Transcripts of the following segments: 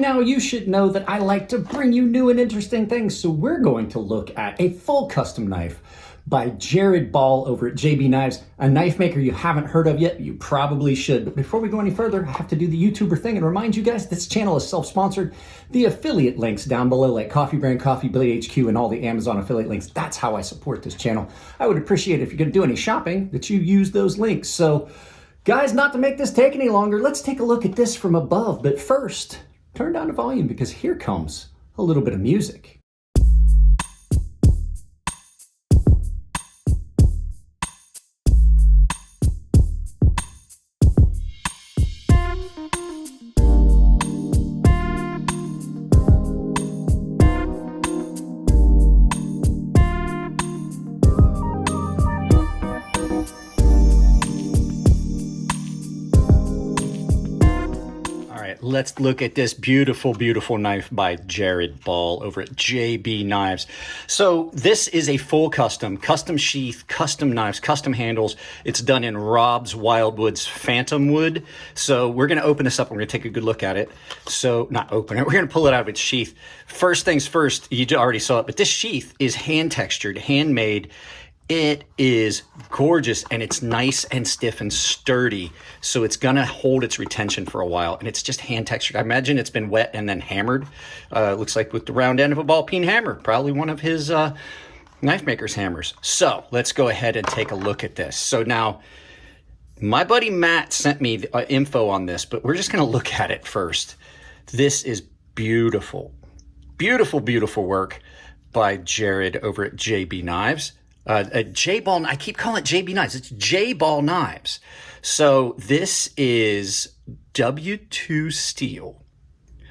now you should know that I like to bring you new and interesting things, so we're going to look at a full custom knife by Jared Ball over at JB Knives, a knife maker you haven't heard of yet. You probably should. But before we go any further, I have to do the YouTuber thing and remind you guys this channel is self-sponsored. The affiliate links down below, like Coffee Brand, Coffee, Billy HQ, and all the Amazon affiliate links, that's how I support this channel. I would appreciate it if you're going to do any shopping that you use those links. So, guys, not to make this take any longer, let's take a look at this from above. But first, turn down the volume because here comes a little bit of music. Let's look at this beautiful, beautiful knife by Jared Ball over at JB Knives. So this is a full custom sheath, custom knives, custom handles. It's done in Rob's Wildwood's Phantom Wood. So we're going to open this up. We're going to take a good look at it. So not open it. We're going to pull it out of its sheath. First things first, you already saw it, but this sheath is hand textured, handmade. It is gorgeous and it's nice and stiff and sturdy. So it's gonna hold its retention for a while, and it's just hand textured. I imagine it's been wet and then hammered. Looks like with the round end of a ball peen hammer, probably one of his knife maker's hammers. So let's go ahead and take a look at this. So now my buddy Matt sent me the, info on this, but we're just gonna look at it first. This is beautiful, beautiful, beautiful work by Jared over at JB Knives. J-Ball, I keep calling it JB Knives. It's J-Ball Knives. So this is W2 steel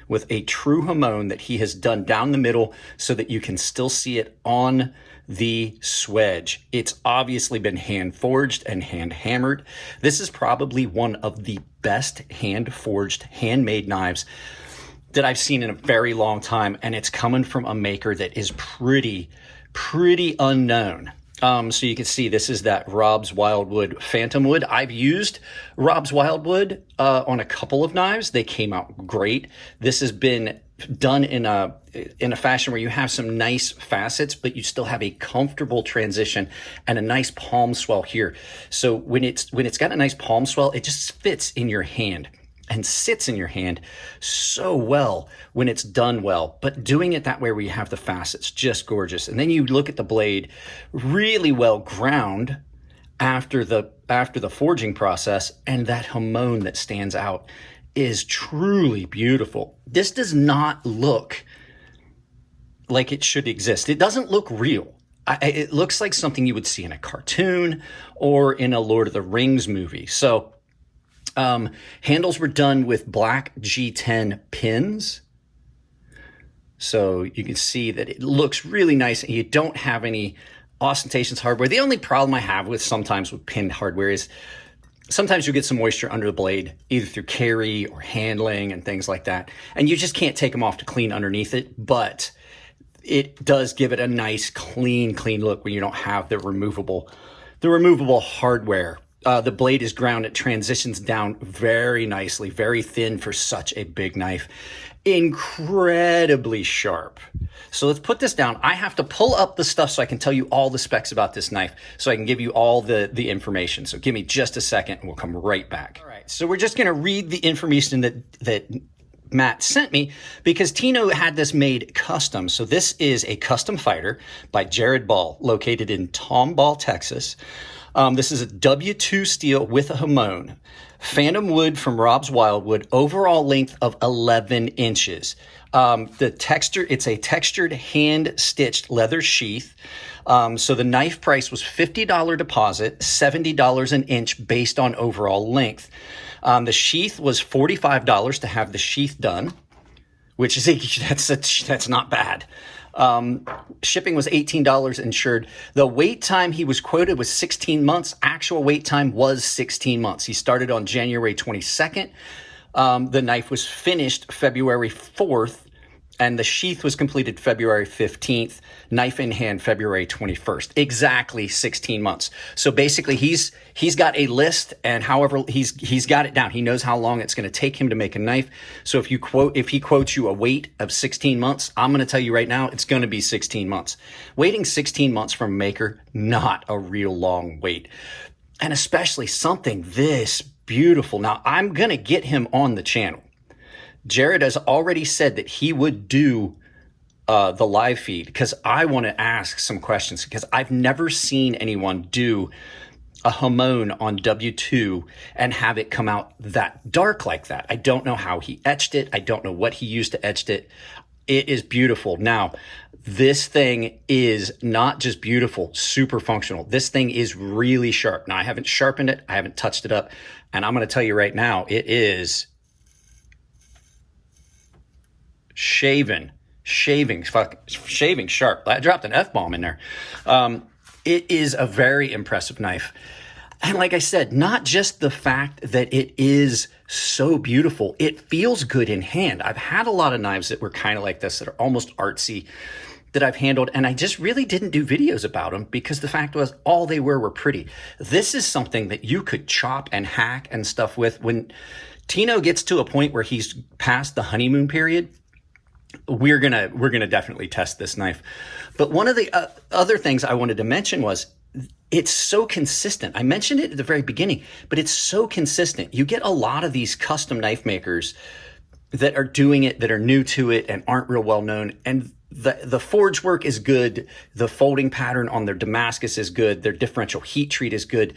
with a true hamon that he has done down the middle so that you can still see it on the swedge. It's obviously been hand forged and hand hammered. This is probably one of the best hand forged, handmade knives that I've seen in a very long time. And it's coming from a maker that is pretty unknown. So you can see this is that Rob's Wildwood Phantom Wood. I've used Rob's Wildwood on a couple of knives. They came out great. This has been done in a fashion where you have some nice facets, but you still have a comfortable transition and a nice palm swell here. So when it's got a nice palm swell, it just fits in your hand and sits in your hand so well when it's done well. But doing it that way where you have the facets, just gorgeous. And then you look at the blade, really well ground after the forging process, and that hamon that stands out is truly beautiful. This does not look like it should exist. It doesn't look real. It looks like something you would see in a cartoon or in a Lord of the Rings movie. So handles were done with black G10 pins. So you can see that it looks really nice and you don't have any ostentatious hardware. The only problem I have with sometimes with pinned hardware is sometimes you get some moisture under the blade, either through carry or handling and things like that. And you just can't take them off to clean underneath it, but it does give it a nice, clean look when you don't have the removable hardware. The blade is ground. It transitions down very nicely, very thin for such a big knife. Incredibly sharp. So let's put this down. I have to pull up the stuff so I can tell you all the specs about this knife, so I can give you all the information. So give me just a second and we'll come right back. All right, so we're just going to read the information that Matt sent me because Tino had this made custom. So this is a custom fighter by Jared Ball, located in Tomball, Texas. This is a W2 steel with a hamon. Phantom wood from Rob's Wildwood, overall length of 11 inches. The texture, it's a textured hand-stitched leather sheath. So the knife price was $50 deposit, $70 an inch based on overall length. The sheath was $45 to have the sheath done, which is that's not bad. Shipping was $18 insured. The wait time he was quoted was 16 months. Actual wait time was 16 months. He started on January 22nd. The knife was finished February 4th. And the sheath was completed February 15th, knife in hand February 21st. Exactly 16 months. So basically he's got a list, and however he's got it down. He knows how long it's going to take him to make a knife. So if he quotes you a wait of 16 months, I'm going to tell you right now it's going to be 16 months. Waiting 16 months from a maker, not a real long wait. And especially something this beautiful. Now I'm going to get him on the channel. Jared has already said that he would do the live feed because I want to ask some questions, because I've never seen anyone do a Hamon on W2 and have it come out that dark like that. I don't know how he etched it. I don't know what he used to etch it. It is beautiful. Now, this thing is not just beautiful, super functional. This thing is really sharp. Now, I haven't sharpened it. I haven't touched it up. And I'm going to tell you right now, it is shaving sharp. I dropped an F-bomb in there. It is a very impressive knife. And like I said, not just the fact that it is so beautiful, it feels good in hand. I've had a lot of knives that were kind of like this, that are almost artsy, that I've handled, and I just really didn't do videos about them because the fact was all they were pretty. This is something that you could chop and hack and stuff with. When Tino gets to a point where he's past the honeymoon period, we're gonna definitely test this knife. But one of the other things I wanted to mention was it's so consistent. I mentioned it at the very beginning, but it's so consistent. You get a lot of these custom knife makers that are doing it, that are new to it and aren't real well known. And the forge work is good. The folding pattern on their Damascus is good. Their differential heat treat is good.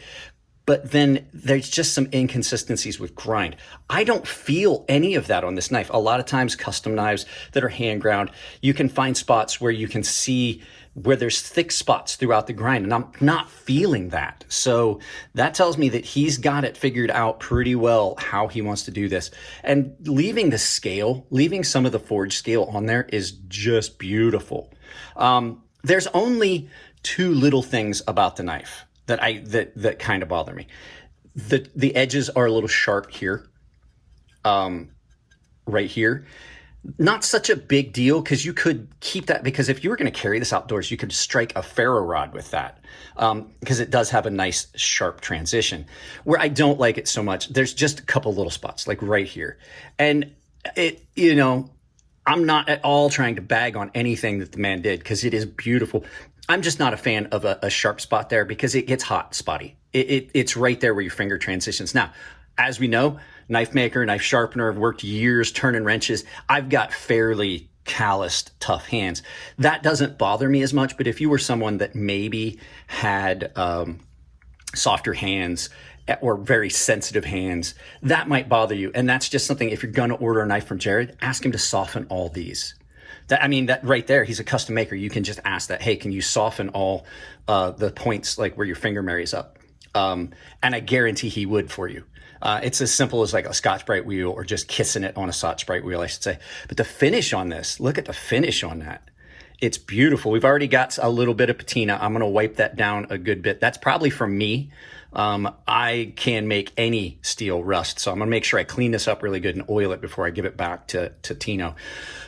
But then there's just some inconsistencies with grind. I don't feel any of that on this knife. A lot of times custom knives that are hand ground, you can find spots where you can see where there's thick spots throughout the grind, and I'm not feeling that. So that tells me that he's got it figured out pretty well how he wants to do this. And leaving the scale, leaving some of the forge scale on there is just beautiful. There's only two little things about the knife that kind of bother me. The edges are a little sharp here, right here. Not such a big deal, because you could keep that, because if you were going to carry this outdoors, you could strike a ferro rod with that, because it does have a nice sharp transition. Where I don't like it so much, there's just a couple little spots like right here. And it, I'm not at all trying to bag on anything that the man did, because it is beautiful. I'm just not a fan of a sharp spot there, because it gets hot spotty. It's right there where your finger transitions. Now, as we know, knife maker, knife sharpener, I've worked years turning wrenches. I've got fairly calloused, tough hands. That doesn't bother me as much, but if you were someone that maybe had softer hands or very sensitive hands, that might bother you. And that's just something, if you're going to order a knife from Jared, ask him to soften all these. That right there, he's a custom maker. You can just ask that, hey, can you soften all the points, like where your finger marries up? And I guarantee he would for you. It's as simple as like a Scotch-Brite wheel, or just kissing it on a Scotch-Brite wheel, I should say. But the finish on this, look at the finish on that. It's beautiful. We've already got a little bit of patina. I'm going to wipe that down a good bit. That's probably from me. I can make any steel rust. So I'm going to make sure I clean this up really good and oil it before I give it back to Tino.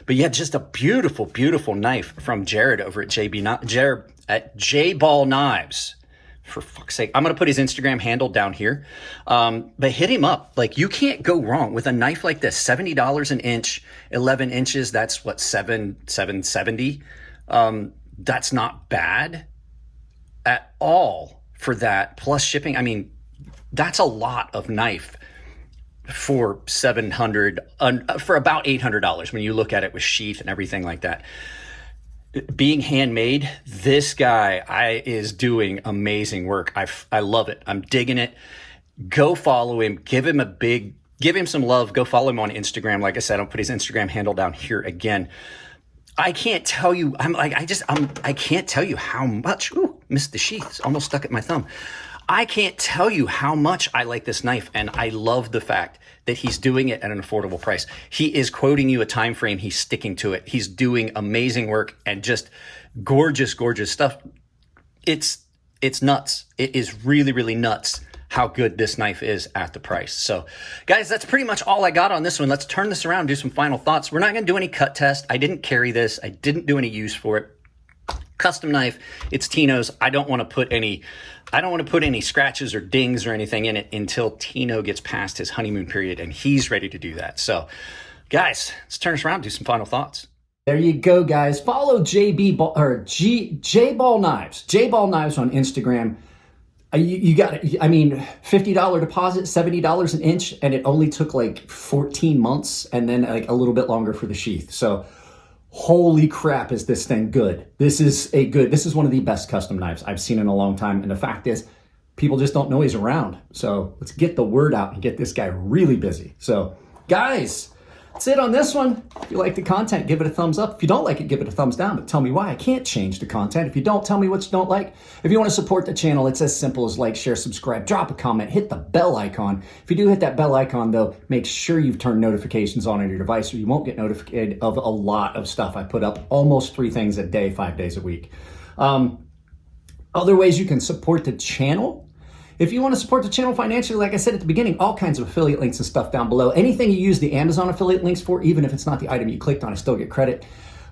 But yeah, just a beautiful, beautiful knife from Jared over at Jared at J-Ball Knives. For fuck's sake, I'm going to put his Instagram handle down here. But hit him up. Like, you can't go wrong with a knife like this. $70 an inch, 11 inches. That's what, $770. That's not bad at all for that. Plus shipping. I mean, that's a lot of knife for $700, for about $800 when you look at it with sheath and everything like that. Being handmade, this guy is doing amazing work. I love it. I'm digging it. Go follow him. Give him some love. Go follow him on Instagram. Like I said, I'll put his Instagram handle down here again. I can't tell you. I can't tell you how much. Ooh, missed the sheath. It's almost stuck at my thumb. I can't tell you how much I like this knife, and I love the fact that he's doing it at an affordable price. He is quoting you a time frame. He's sticking to it. He's doing amazing work and just gorgeous, gorgeous stuff. It's nuts. It is really, really nuts how good this knife is at the price. So guys, that's pretty much all I got on this one. Let's turn this around and do some final thoughts. We're not going to do any cut test. I didn't carry this. I didn't do any use for it. Custom knife, it's Tino's. I don't want to put any scratches or dings or anything in it until Tino gets past his honeymoon period and he's ready to do that. So guys, let's turn this around and do some final thoughts. There you go, guys. Follow J Ball Knives. J Ball Knives on Instagram. You got it. I mean, $50 deposit, $70 an inch, and it only took like 14 months and then like a little bit longer for the sheath. So holy crap, is this thing good. This is one of the best custom knives I've seen in a long time. And the fact is, people just don't know he's around. So let's get the word out and get this guy really busy. So guys, that's it on this one. If you like the content, give it a thumbs up. If you don't like it, give it a thumbs down, but tell me why. I can't change the content. If you don't, tell me what you don't like. If you want to support the channel, it's as simple as like, share, subscribe, drop a comment, hit the bell icon. If you do hit that bell icon though, make sure you've turned notifications on your device or you won't get notified of a lot of stuff. I put up almost 3 things a day, 5 days a week. Other ways you can support the channel. If you want to support the channel financially, like I said at the beginning, all kinds of affiliate links and stuff down below. Anything you use the Amazon affiliate links for, even if it's not the item you clicked on, I still get credit.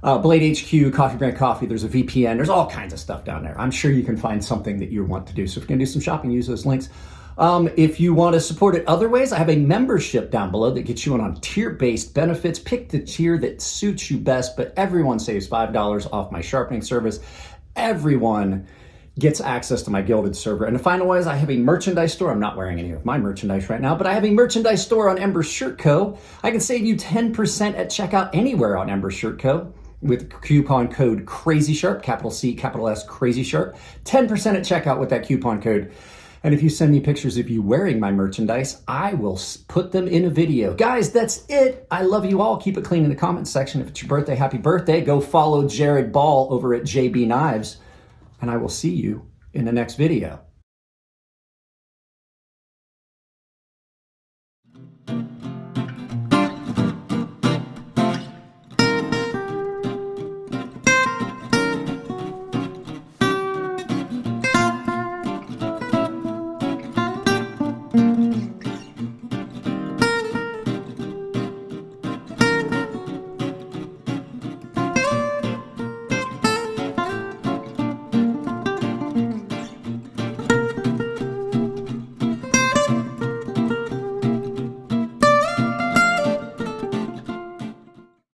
Blade HQ, Coffee Brand Coffee, there's a VPN, there's all kinds of stuff down there. I'm sure you can find something that you want to do. So if you're going to do some shopping, use those links. If you want to support it other ways, I have a membership down below that gets you on tier-based benefits. Pick the tier that suits you best, but everyone saves $5 off my sharpening service. Everyone gets access to my gilded server. And the final way is I have a merchandise store. I'm not wearing any of my merchandise right now, but I have a merchandise store on Ember Shirt Co. I can save you 10% at checkout anywhere on Ember Shirt Co. with coupon code CrazySharp, capital C, capital S, CrazySharp. 10% at checkout with that coupon code. And if you send me pictures of you wearing my merchandise, I will put them in a video. Guys, that's it. I love you all. Keep it clean in the comments section. If it's your birthday, happy birthday. Go follow Jared Ball over at JB Knives. And I will see you in the next video.